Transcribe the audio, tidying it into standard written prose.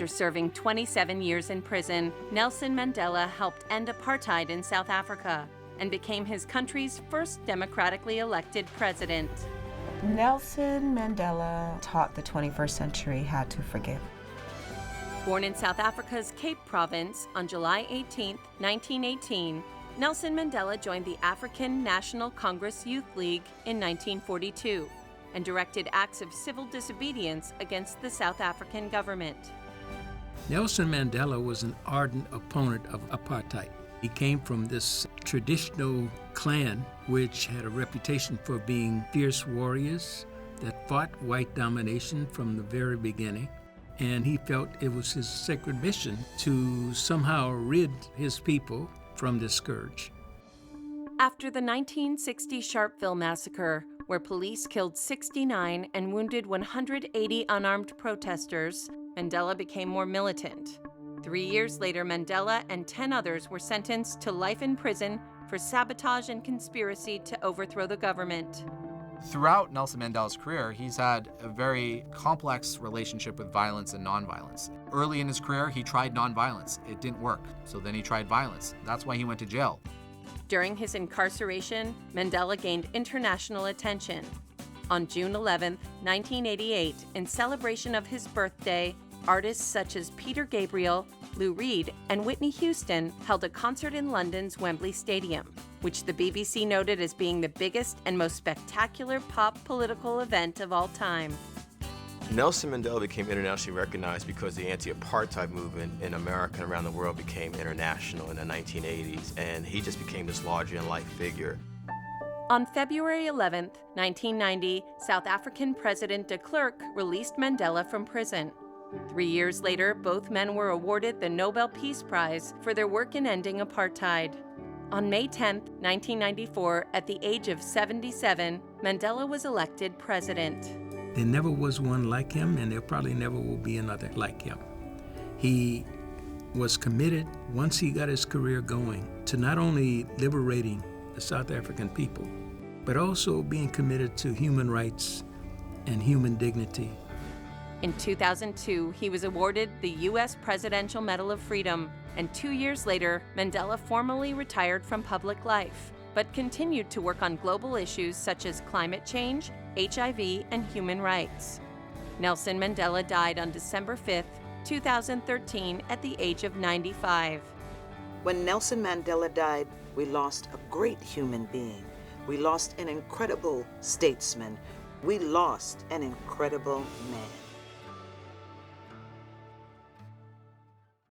After serving 27 years in prison, Nelson Mandela helped end apartheid in South Africa and became his country's first democratically elected president. Nelson Mandela taught the 21st century how to forgive. Born in South Africa's Cape Province on July 18, 1918, Nelson Mandela joined the African National Congress Youth League in 1942 and directed acts of civil disobedience against the South African government. Nelson Mandela was an ardent opponent of apartheid. He came from this traditional clan which had a reputation for being fierce warriors that fought white domination from the very beginning. And he felt it was his sacred mission to somehow rid his people from this scourge. After the 1960 Sharpeville massacre, where police killed 69 and wounded 180 unarmed protesters, Mandela became more militant. 3 years later, Mandela and 10 others were sentenced to life in prison for sabotage and conspiracy to overthrow the government. Throughout Nelson Mandela's career, he's had a very complex relationship with violence and nonviolence. Early in his career, he tried nonviolence. It didn't work, so then he tried violence. That's why he went to jail. During his incarceration, Mandela gained international attention. On June 11, 1988, in celebration of his birthday, artists such as Peter Gabriel, Lou Reed, and Whitney Houston held a concert in London's Wembley Stadium, which the BBC noted as being the biggest and most spectacular pop political event of all time. Nelson Mandela became internationally recognized because the anti-apartheid movement in America and around the world became international in the 1980s, and he just became this larger-than-life figure. On February 11, 1990, South African President de Klerk released Mandela from prison. 3 years later, both men were awarded the Nobel Peace Prize for their work in ending apartheid. On May 10, 1994, at the age of 77, Mandela was elected president. There never was one like him, and there probably never will be another like him. He was committed, once he got his career going, to not only liberating the South African people, but also being committed to human rights and human dignity. In 2002, he was awarded the U.S. Presidential Medal of Freedom, and 2 years later, Mandela formally retired from public life, but continued to work on global issues such as climate change, HIV, and human rights. Nelson Mandela died on December 5, 2013, at the age of 95. When Nelson Mandela died, we lost a great human being. We lost an incredible statesman. We lost an incredible man.